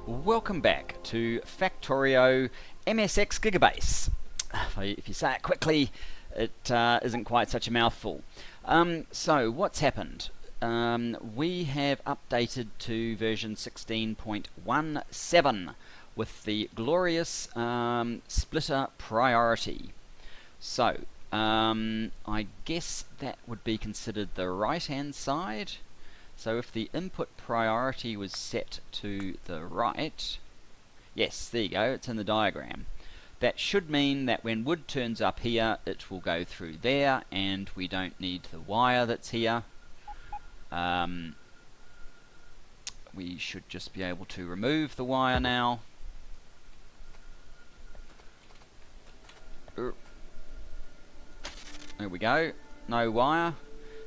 Welcome back to Factorio MSX Gigabase. If you say it quickly, it isn't quite such a mouthful. So what's happened? We have updated to version 16.17 with the glorious splitter priority. So I guess that would be considered the right hand side. So if the input priority was set to the right, yes, there you go, it's in the diagram. That should mean that when wood turns up here, it will go through there, and we don't need the wire that's here. We should just be able to remove the wire now. There we go, no wire.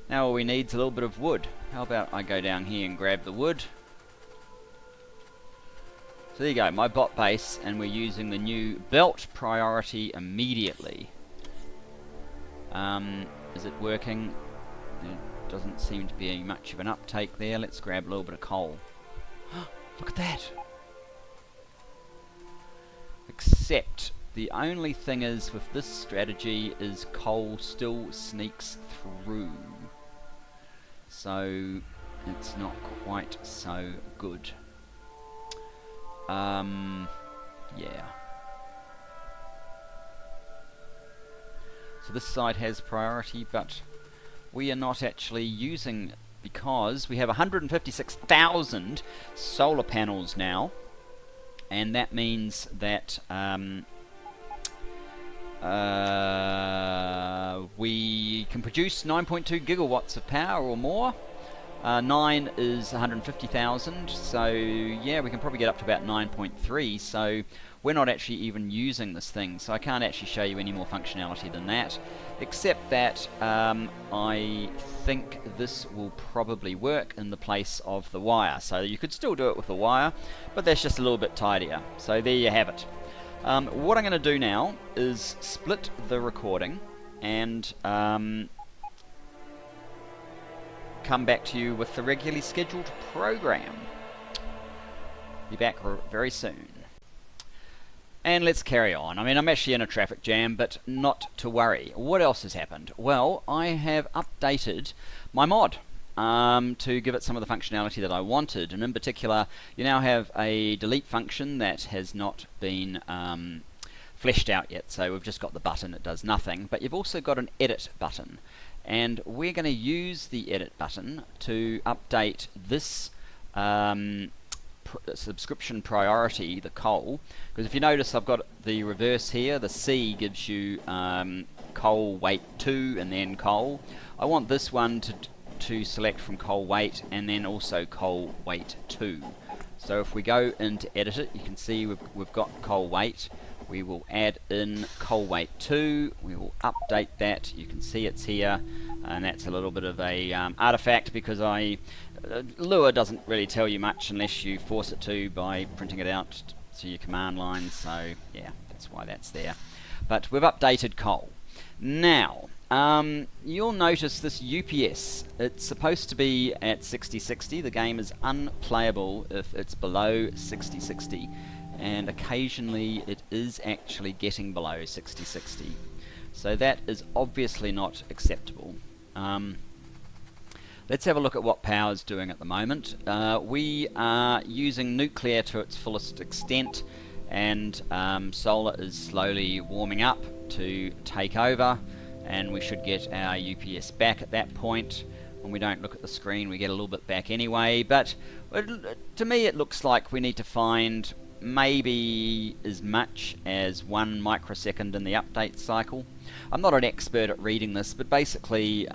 Now all we need is a little bit of wood. How about I go down here and grab the wood. So there you go, my bot base, and we're using the new belt priority immediately. Is it working? There doesn't seem to be much of an uptake there. Let's grab a little bit of coal. Look at that! Except the only thing is with this strategy is coal still sneaks through. So it's not quite so good. Yeah. So this side has priority, but we are not actually using, because we have 156,000 solar panels now, and that means that we can produce 9.2 gigawatts of power or more. 9 is 150,000, so yeah, we can probably get up to about 9.3, so we're not actually even using this thing, so I can't actually show you any more functionality than that, except that I think this will probably work in the place of the wire. So you could still do it with the wire, but that's just a little bit tidier. So there you have it. What I'm going to do now is split the recording and come back to you with the regularly scheduled program. Be back very soon. And let's carry on. I mean, I'm actually in a traffic jam, but not to worry. What else has happened? Well, I have updated my mod to give it some of the functionality that I wanted, and in particular you now have a delete function that has not been fleshed out yet, so we've just got the button, it does nothing, but you've also got an edit button, and we're going to use the edit button to update this subscription priority, the coal, because if you notice I've got the reverse here. The C gives you coal weight 2 and then coal. I want this one to select from coal weight and then also coal weight 2. So if we go into edit it, you can see we've got coal weight. We will add in coal weight 2, we will update that, you can see it's here, and that's a little bit of a artifact, because Lua doesn't really tell you much unless you force it to by printing it out to your command line, so yeah, that's why that's there. But we've updated coal. Now, you'll notice this UPS, it's supposed to be at 6060, the game is unplayable if it's below 6060. And occasionally it is actually getting below 6060. So that is obviously not acceptable. Let's have a look at what power is doing at the moment. We are using nuclear to its fullest extent, and solar is slowly warming up to take over, and we should get our UPS back at that point. When we don't look at the screen, we get a little bit back anyway, but to me it looks like we need to find maybe as much as 1 microsecond in the update cycle. I'm not an expert at reading this, but basically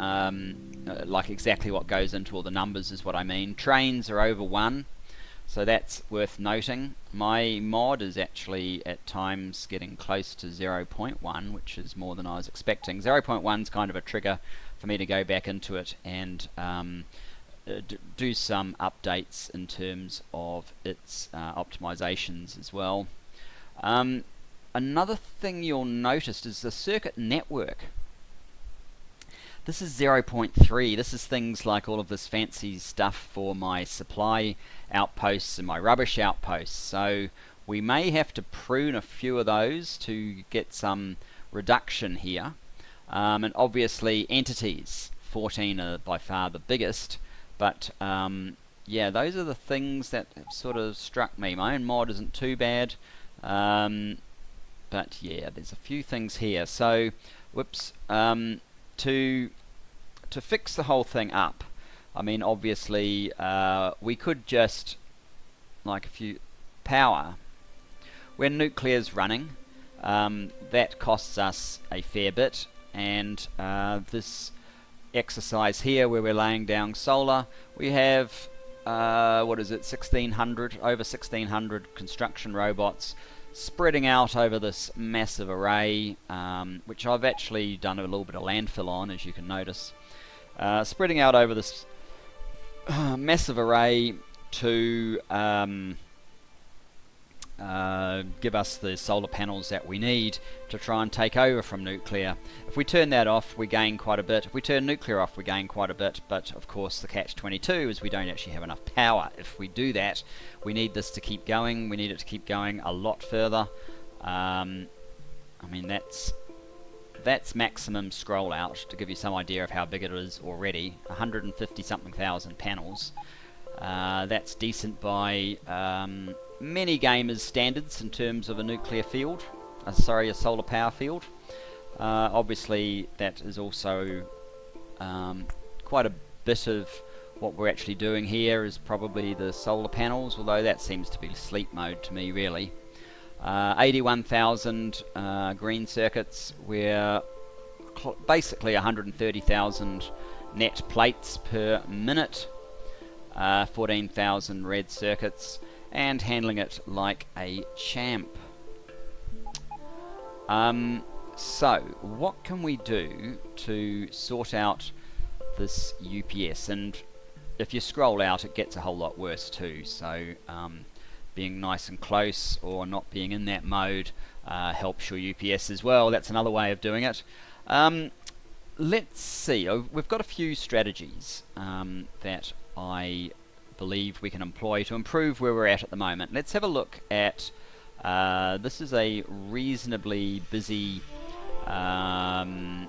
like exactly what goes into all the numbers is what I mean. Trains are over 1, so that's worth noting. My mod is actually at times getting close to 0.1, which is more than I was expecting. 0.1 is kind of a trigger for me to go back into it and do some updates in terms of its optimizations as well. Another thing you'll notice is the circuit network. This is 0.3. This is things like all of this fancy stuff for my supply outposts and my rubbish outposts. So we may have to prune a few of those to get some reduction here. And obviously entities, 14 are by far the biggest, but yeah, those are the things that have sort of struck me. My own mod isn't too bad, but yeah, there's a few things here. So, whoops, to fix the whole thing up, I mean, obviously, we could just, like a few, power. When nuclear's running, that costs us a fair bit, and this exercise here where we're laying down solar, we have, what is it, 1600, over 1600 construction robots spreading out over this massive array, which I've actually done a little bit of landfill on, as you can notice. Spreading out over this massive array to give us the solar panels that we need to try and take over from nuclear. If we turn that off, we gain quite a bit. If we turn nuclear off, we gain quite a bit, but of course the catch-22 is we don't actually have enough power. If we do that, we need this to keep going. We need it to keep going a lot further. I mean, that's maximum scroll out, to give you some idea of how big it is already. 150 something thousand panels. That's decent by many gamers' standards in terms of a nuclear field, a solar power field. Obviously that is also quite a bit of what we're actually doing here is probably the solar panels, although that seems to be sleep mode to me really. 81,000 green circuits. We're basically 130,000 net plates per minute. 14,000 red circuits, and handling it like a champ. So what can we do to sort out this UPS? And if you scroll out, it gets a whole lot worse too. So being nice and close or not being in that mode helps your UPS as well. That's another way of doing it. Let's see. We've got a few strategies that I believe we can employ to improve where we're at the moment. Let's have a look at this is a reasonably busy ore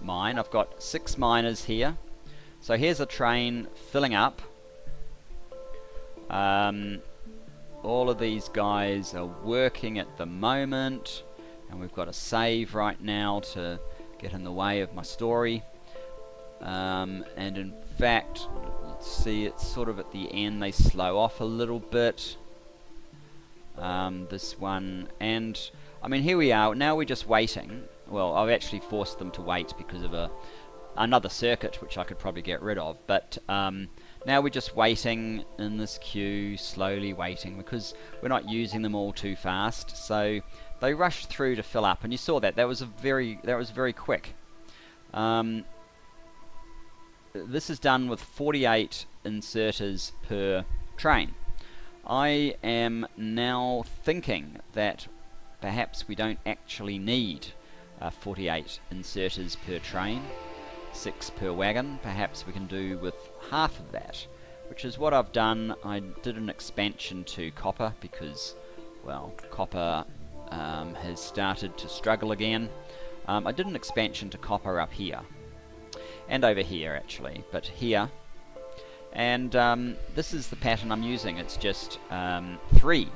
mine. I've got 6 miners here. So here's a train filling up. All of these guys are working at the moment, and we've got a save right now to get in the way of my story. And in fact, let's see, it's sort of at the end they slow off a little bit. This one, and I mean, here we are. Now we're just waiting. Well, I've actually forced them to wait because of another circuit which I could probably get rid of, but now we're just waiting in this queue, slowly waiting, because we're not using them all too fast. So they rushed through to fill up, and you saw that. That was very quick. This is done with 48 inserters per train. I am now thinking that perhaps we don't actually need 48 inserters per train, 6 per wagon. Perhaps we can do with half of that, which is what I've done. I did an expansion to copper because, well, copper has started to struggle again. I did an expansion to copper up here, and over here actually, but here. And this is the pattern I'm using. It's just 3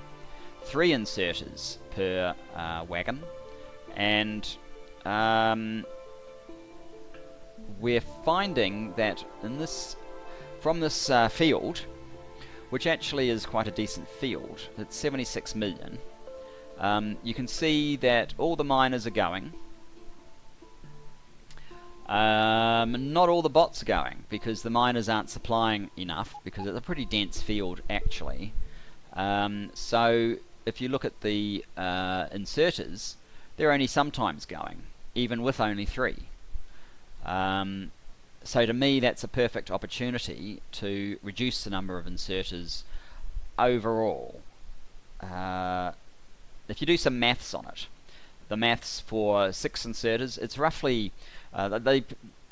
inserters per wagon, and we're finding that in this, from this field, which actually is quite a decent field, it's 76 million, you can see that all the miners are going. Not all the bots are going, because the miners aren't supplying enough, because it's a pretty dense field actually. So if you look at the inserters, they're only sometimes going, even with only 3. So to me that's a perfect opportunity to reduce the number of inserters overall. If you do some maths on it, the maths for 6 inserters, it's roughly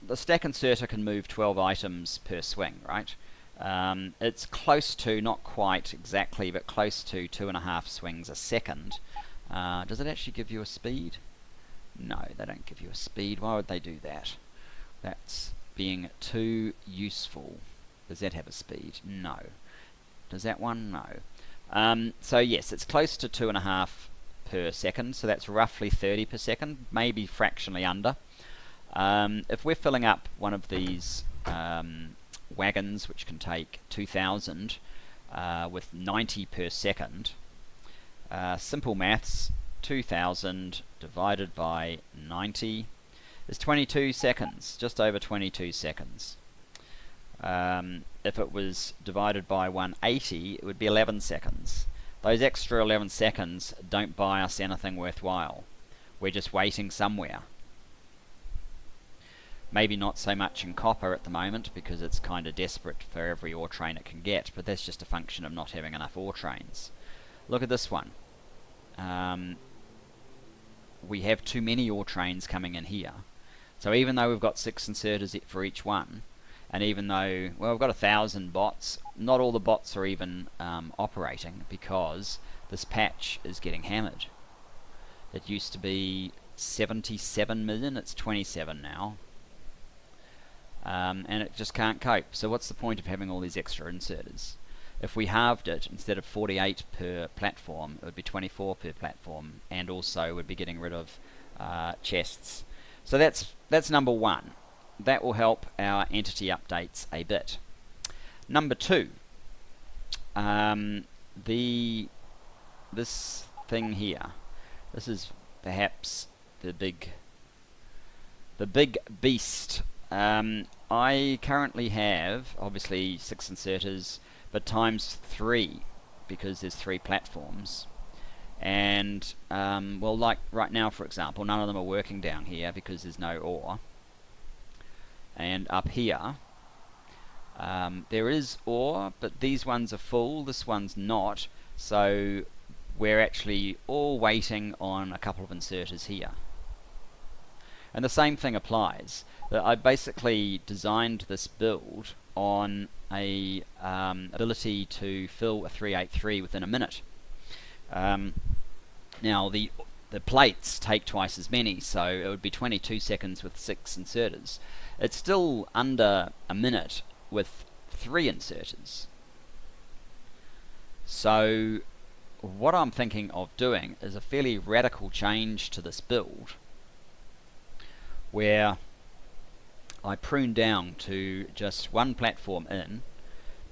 the stack inserter can move 12 items per swing, right? It's close to, not quite exactly, but close to 2.5 swings a second. Does it actually give you a speed? No, they don't give you a speed. Why would they do that? That's being too useful. Does that have a speed? No. Does that one? No. So yes, it's close to 2.5 per second, so that's roughly 30 per second, maybe fractionally under. If we're filling up one of these wagons, which can take 2,000 with 90 per second, simple maths, 2,000 divided by 90 is 22 seconds, just over 22 seconds. If it was divided by 180, it would be 11 seconds. Those extra 11 seconds don't buy us anything worthwhile. We're just waiting somewhere. Maybe not so much in copper at the moment because it's kind of desperate for every ore train it can get, but that's just a function of not having enough ore trains. Look at this one. We have too many ore trains coming in here. So even though we've got 6 inserters for each one, and even though, well, we've got 1,000 bots, not all the bots are even operating because this patch is getting hammered. It used to be 77 million, it's 27 now. And it just can't cope. So what's the point of having all these extra inserters? If we halved it, instead of 48 per platform, it would be 24 per platform, and also would be getting rid of chests. So that's number one. That will help our entity updates a bit. Number two, this thing here. This is perhaps the big beast. I currently have obviously 6 inserters, but times 3 because there's 3 platforms. And well, like right now, for example, none of them are working down here because there's no ore. And up here, there is ore, but these ones are full, this one's not, so we're actually all waiting on a couple of inserters here. And the same thing applies. I basically designed this build on a ability to fill a 383 within a minute. Now the plates take twice as many, so it would be 22 seconds with 6 inserters. It's still under a minute with 3 inserters. So what I'm thinking of doing is a fairly radical change to this build, where I prune down to just 1 platform in,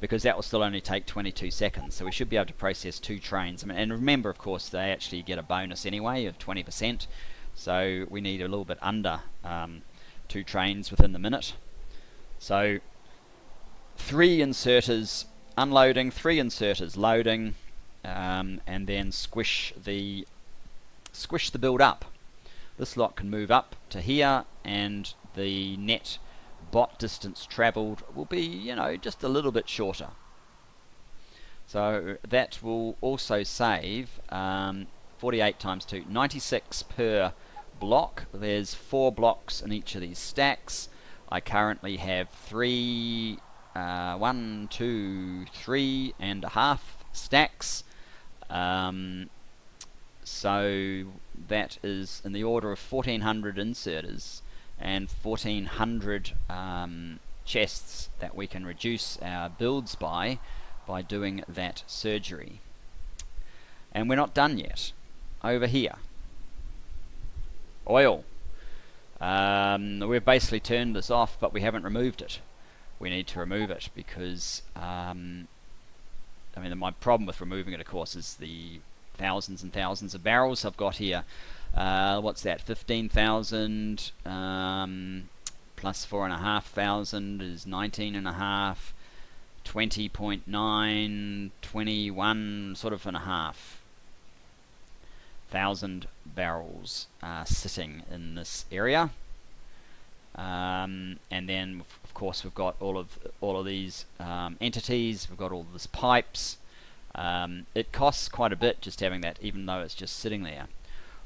because that will still only take 22 seconds, so we should be able to process 2 trains. And remember, of course, they actually get a bonus anyway of 20%, so we need a little bit under 2 trains within the minute. So 3 inserters unloading, 3 inserters loading, and then squish the build up. This lot can move up to here, and the net bot distance travelled will be, you know, just a little bit shorter. So that will also save 48 times 2, 96 per block. There's 4 blocks in each of these stacks. I currently have 3, 1, 2, 3.5 stacks. So that is in the order of 1,400 inserters and 1,400 chests that we can reduce our builds by doing that surgery. And we're not done yet. Over here, oil. We've basically turned this off, but we haven't removed it. We need to remove it because I mean, my problem with removing it, of course, is the thousands and thousands of barrels I've got here. What's that? 15,000 plus 4,500 is 19.5. 20.9, 21 sort of and a half thousand barrels sitting in this area. And then of course we've got all of these entities. We've got all of these pipes. It costs quite a bit just having that, even though it's just sitting there.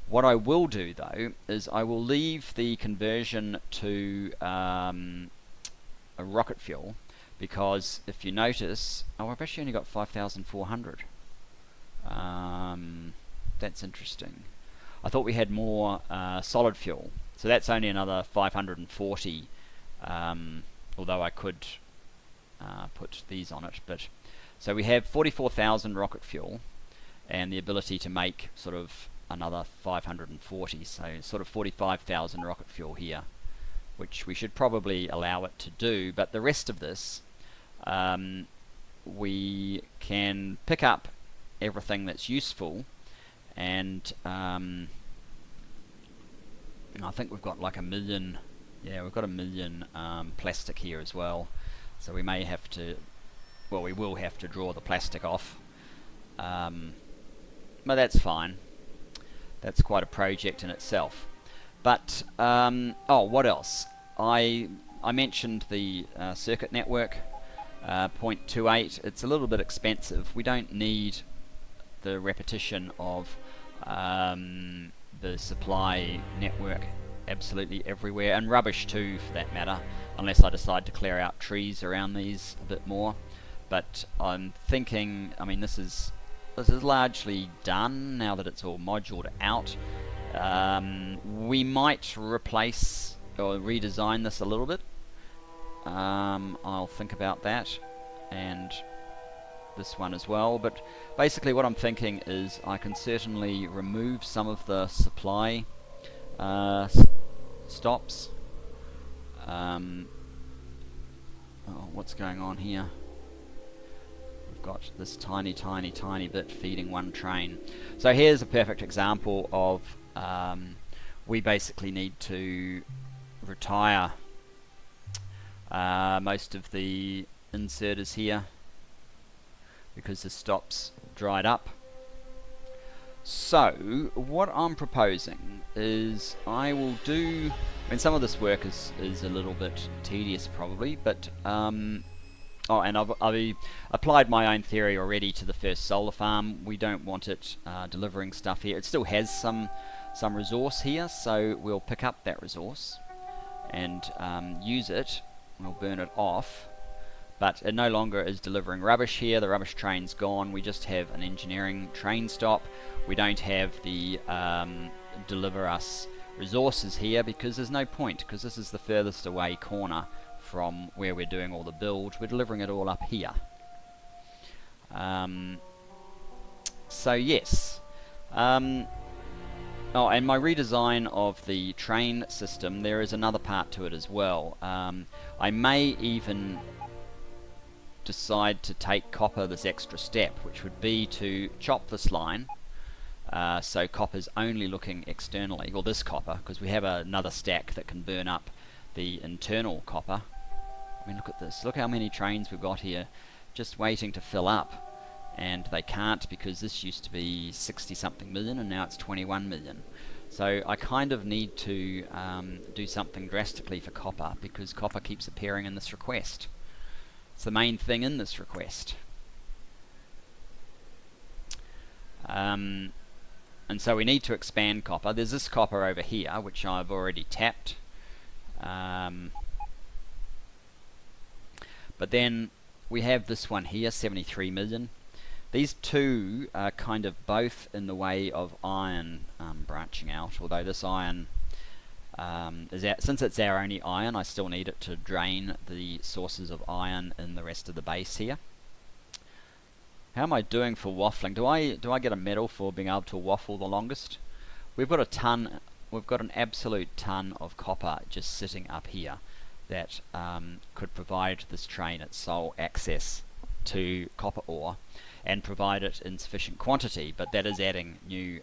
What I will do though is I will leave the conversion to a rocket fuel, because if you notice, oh, I've actually only got 5,400. That's interesting. I thought we had more solid fuel, so that's only another 540, although I could put these on it. But so we have 44,000 rocket fuel and the ability to make sort of another 540, so sort of 45,000 rocket fuel here, which we should probably allow it to do. But the rest of this, we can pick up everything that's useful, and I think we've got like 1 million, yeah, we've got 1 million plastic here as well, so we may have to, well, we will have to draw the plastic off, but that's fine. That's quite a project in itself. But oh, what else? I mentioned the circuit network, 0.28. It's a little bit expensive. We don't need the repetition of the supply network absolutely everywhere, and rubbish too for that matter, unless I decide to clear out trees around these a bit more. But I'm thinking, I mean, this is largely done now that it's all moduled out. We might replace or redesign this a little bit. I'll think about that, and this one as well. But basically what I'm thinking is I can certainly remove some of the supply stops. Oh, what's going on here? We've got this tiny bit feeding one train. So here's a perfect example of we basically need to retire most of the inserters here because the stops dried up. So what I'm proposing is I will do, I mean, some of this work is a little bit tedious probably, but oh, and I've applied my own theory already to the first solar farm. We don't want it delivering stuff here. It still has some resource here, so we'll pick up that resource and use it. We'll burn it off, but it no longer is delivering rubbish here. The rubbish train's gone. We just have an engineering train stop. We don't have the deliver us resources here because there's no point, because this is the furthest away corner from where we're doing all the build. We're delivering it all up here. So yes. Oh, and my redesign of the train system, there is another part to it as well. I may even decide to take copper this extra step, which would be to chop this line, so copper's only looking externally, or this copper, because we have another stack that can burn up the internal copper. I mean, look at this. Look how many trains we've got here just waiting to fill up. And they can't, because this used to be 60-something million and now it's 21 million. So I kind of need to do something drastically for copper, because copper keeps appearing in this request. It's the main thing in this request. And so we need to expand copper. There's this copper over here, which I've already tapped. But then we have this one here, 73 million. These two are kind of both in the way of iron branching out, although this iron, since it's our only iron, I still need it to drain the sources of iron in the rest of the base here. How am I doing for waffling? Do I get a medal for being able to waffle the longest? We've got an absolute ton of copper just sitting up here that could provide this train its sole access to copper ore, and provide it in sufficient quantity, but that is adding new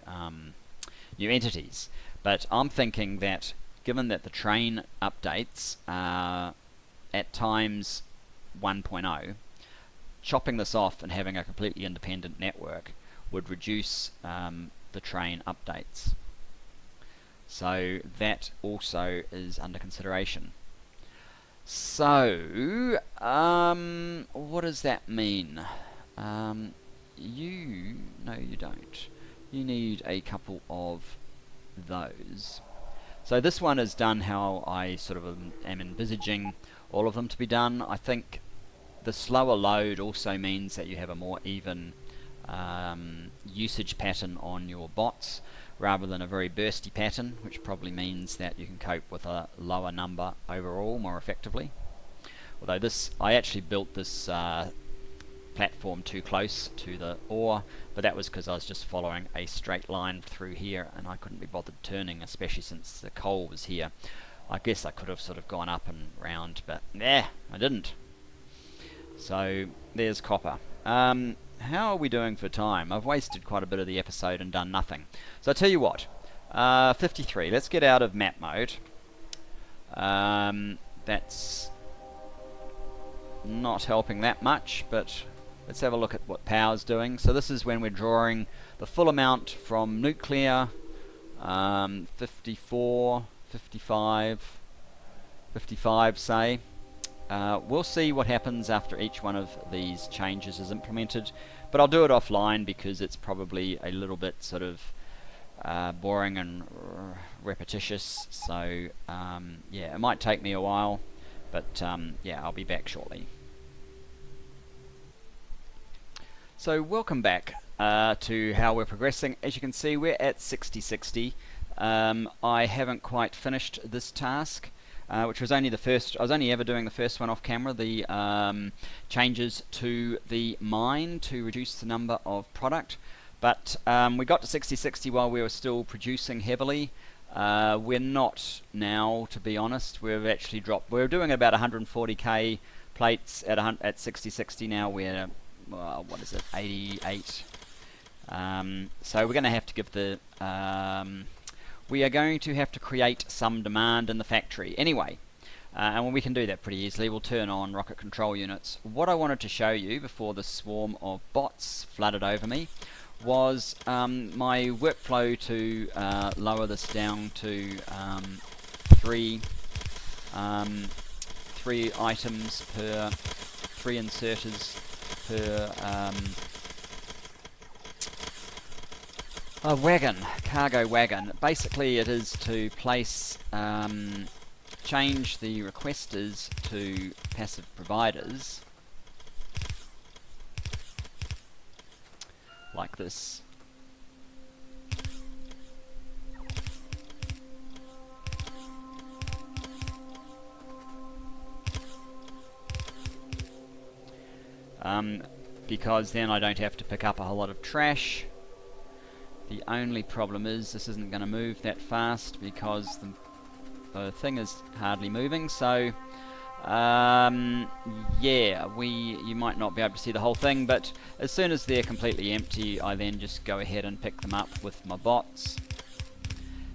entities. But I'm thinking that, given that the train updates are at times 1.0, chopping this off and having a completely independent network would reduce the train updates. So that also is under consideration. So, what does that mean? No, you don't. You need a couple of those. So this one is done how I sort of am envisaging all of them to be done. I think the slower load also means that you have a more even usage pattern on your bots rather than a very bursty pattern, which probably means that you can cope with a lower number overall more effectively. Although this, I actually built this platform too close to the ore, but that was because I was just following a straight line through here and I couldn't be bothered turning, especially since the coal was here. I guess I could have sort of gone up and round, but nah, I didn't. So there's copper. How are we doing for time? I've wasted quite a bit of the episode and done nothing. So I tell you what, 53, let's get out of map mode. That's not helping that much, but let's have a look at what power's doing. So this is when we're drawing the full amount from nuclear, 54, 55, 55 say. We'll see what happens after each one of these changes is implemented, but I'll do it offline because it's probably a little bit sort of boring and repetitious, so yeah, it might take me a while, but yeah, I'll be back shortly. So welcome back to how we're progressing. As you can see, we're at 6060. I haven't quite finished this task, which was only the first. I was only ever doing the first one off camera, the changes to the mine to reduce the number of product. But we got to 6060 while we were still producing heavily. We're not now, to be honest. We've actually dropped. We're doing about 140k plates at 6060 now. We're what is it, 88. So we're going to have to give the we are going to have to create some demand in the factory anyway, and when we can do that pretty easily, we'll turn on rocket control units. What I wanted to show you before the swarm of bots flooded over me was my workflow to lower this down to three items per, 3 inserters per wagon, cargo wagon. Basically it is to place, change the requesters to passive providers like this. Because then I don't have to pick up a whole lot of trash. The only problem is this isn't going to move that fast because the thing is hardly moving, so yeah, you might not be able to see the whole thing, but as soon as they're completely empty, I then just go ahead and pick them up with my bots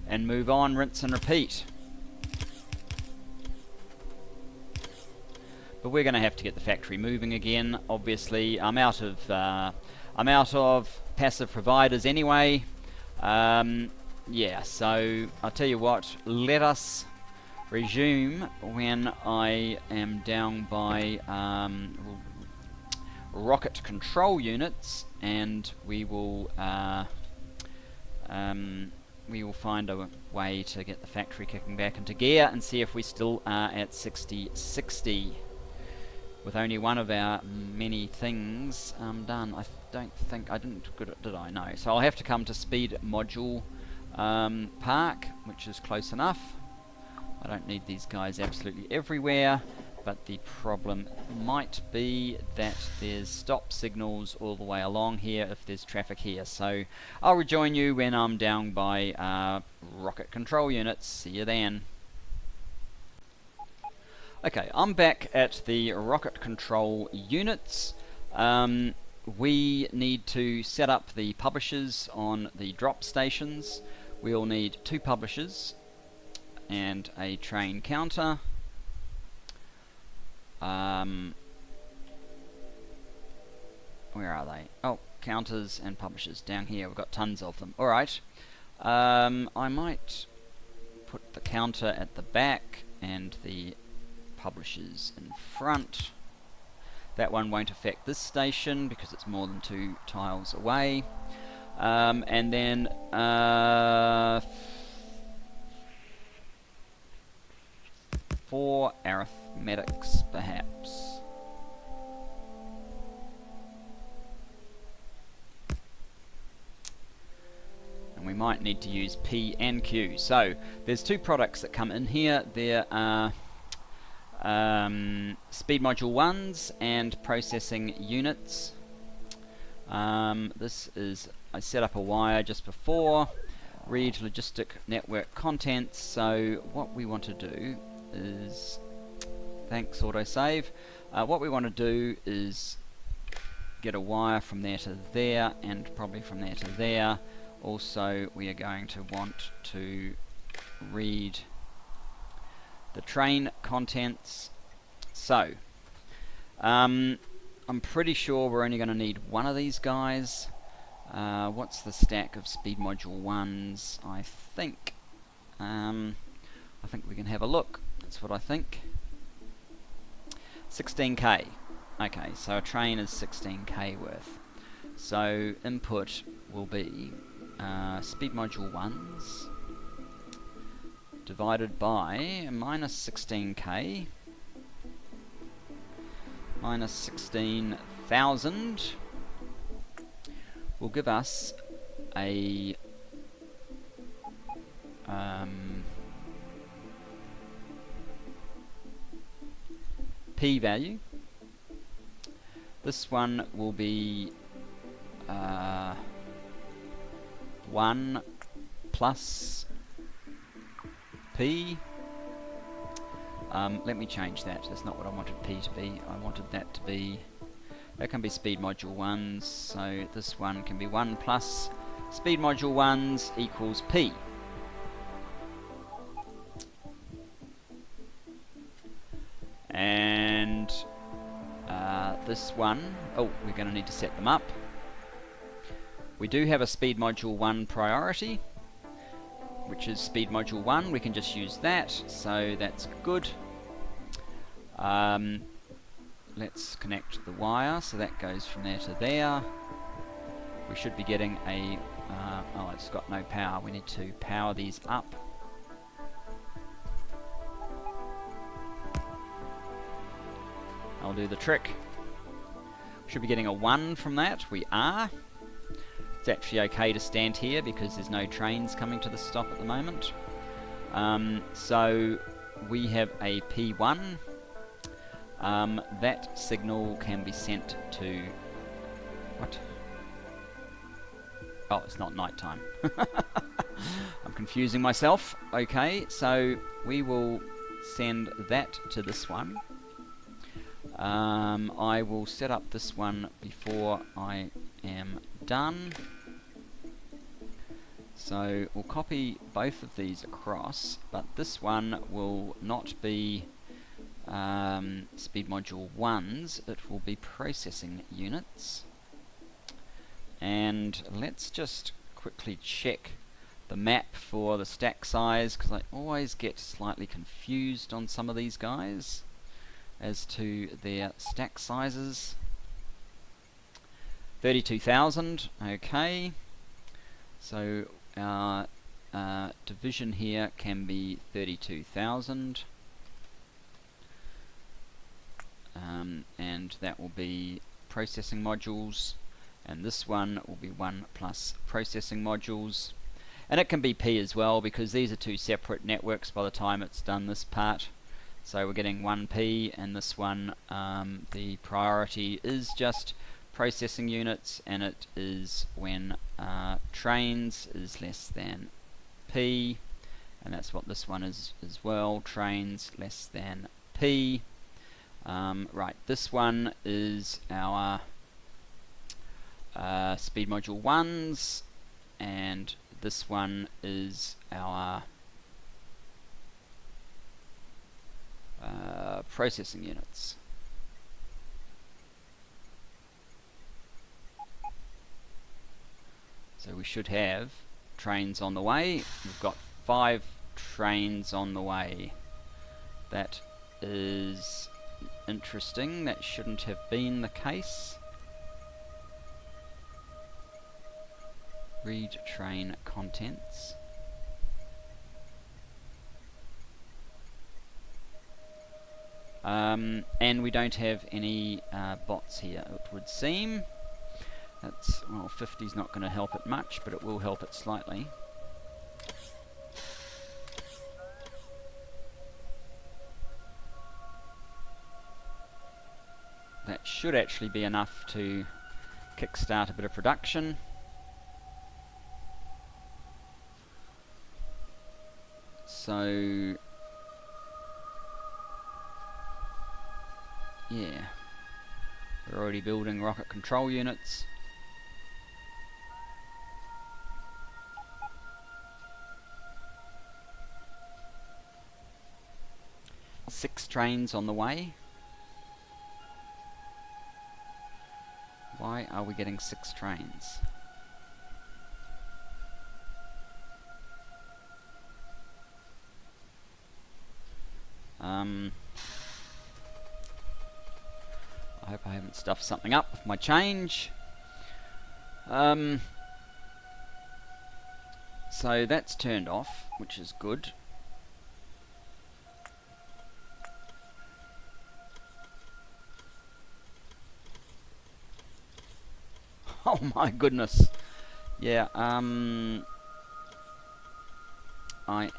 and move on, rinse and repeat. But we're going to have to get the factory moving again. Obviously, I'm out of passive providers anyway. Yeah, so I'll tell you what, let us resume when I am down by rocket control units, and we will find a way to get the factory kicking back into gear and see if we still are at 6060 with only one of our many things done. I don't think I did I? No. So I'll have to come to Speed Module Park, which is close enough. I don't need these guys absolutely everywhere, but the problem might be that there's stop signals all the way along here if there's traffic here. So I'll rejoin you when I'm down by rocket control units. See you then. Okay, I'm back at the rocket control units. We need to set up the publishers on the drop stations. We'll need 2 publishers and a train counter. Where are they? Oh, counters and publishers down here. We've got tons of them. Alright. I might put the counter at the back and the publishers in front. That one won't affect this station because it's more than 2 tiles away. And then for arithmetics, perhaps. And we might need to use P and Q. So there's two products that come in here. There are speed module 1s and processing units. This is, I set up a wire just before, read logistic network contents. So what we want to do is, thanks autosave, what we want to do is get a wire from there to there and probably from there to there. Also we are going to want to read the train contents. So I'm pretty sure we're only going to need one of these guys. What's the stack of speed module 1s? I think we can have a look. That's what I think. 16k. Okay, so a train is 16k worth. So input will be speed module 1s divided by minus 16k minus 16,000 will give us a P value. This one will be 1 plus P. Let me change that. That's not what I wanted P to be. I wanted that to be, that can be speed module 1s, so this one can be 1 plus speed module 1s equals P. And this one, oh, we're going to need to set them up. We do have a speed module 1 priority, which is speed module 1. We can just use that, so that's good. Let's connect the wire, so that goes from there to there. We should be getting a oh, it's got no power. We need to power these up. I'll do the trick. Should be getting a 1 from that. We are. It's actually okay to stand here because there's no trains coming to the stop at the moment. So we have a P1. That signal can be sent to... What? Oh, it's not nighttime. I'm confusing myself. Okay, so we will send that to this one. I will set up this one before I am done. So we'll copy both of these across, but this one will not be speed module 1s, it will be processing units. And let's just quickly check the map for the stack size, because I always get slightly confused on some of these guys as to their stack sizes. 32,000, okay. So our division here can be 32,000. And that will be processing modules, and this one will be 1 plus processing modules. And it can be P as well, because these are two separate networks by the time it's done this part. So we're getting 1P, and this one, the priority is just processing units, and it is when trains is less than P, and that's what this one is as well, trains less than P. Right, this one is our speed module 1s, and this one is our processing units. So we should have trains on the way. We've got 5 trains on the way. That is interesting. That shouldn't have been the case. Read train contents. And we don't have any bots here, it would seem. That's, well, 50's not going to help it much, but it will help it slightly. That should actually be enough to kickstart a bit of production. So, yeah, we're already building rocket control units. Six trains on the way. Why are we getting 6 trains? I hope I haven't stuffed something up with my change. So that's turned off, which is good. Oh my goodness. Yeah, I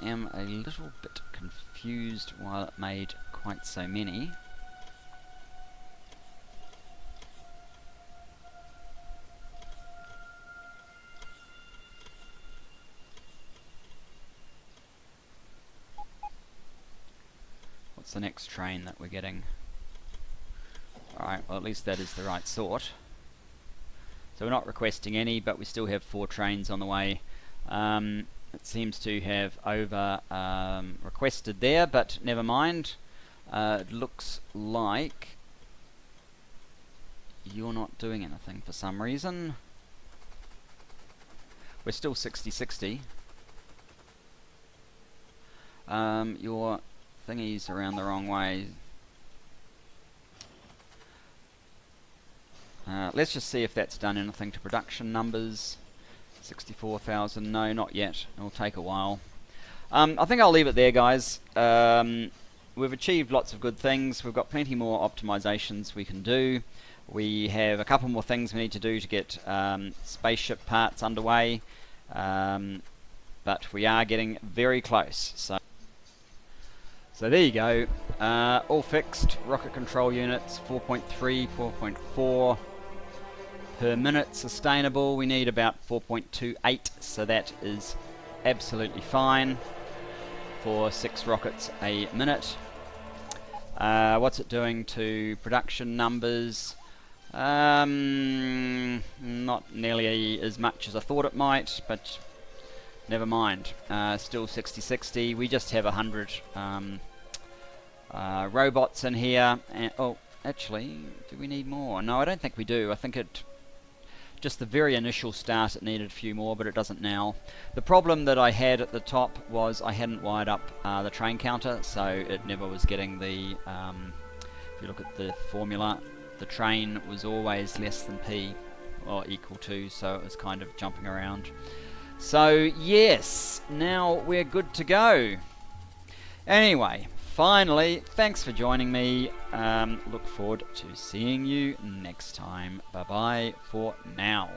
am a little bit confused why it made quite so many. What's the next train that we're getting? Alright, well at least that is the right sort. So we're not requesting any, but we still have 4 trains on the way. It seems to have over requested there, but never mind. It looks like you're not doing anything for some reason. We're still 60-60. Your thingy's around the wrong way. Let's just see if that's done anything to production numbers. 64,000, no, not yet. It'll take a while. I think I'll leave it there, guys. We've achieved lots of good things. We've got plenty more optimizations we can do. We have a couple more things we need to do to get spaceship parts underway. But we are getting very close. So there you go. All fixed. Rocket control units, 4.3, 4.4 per minute sustainable. We need about 4.28, so that is absolutely fine for 6 rockets a minute. What's it doing to production numbers? Not nearly as much as I thought it might, but never mind. Still 60-60. We just have 100 robots in here. And, oh, actually, do we need more? No, I don't think we do. I think it... Just the very initial start it needed a few more, but it doesn't now. The problem that I had at the top was I hadn't wired up the train counter, so it never was getting the... if you look at the formula, the train was always less than P, or equal to, so it was kind of jumping around. So, yes, now we're good to go. Anyway, finally, thanks for joining me. Look forward to seeing you next time. Bye-bye for now.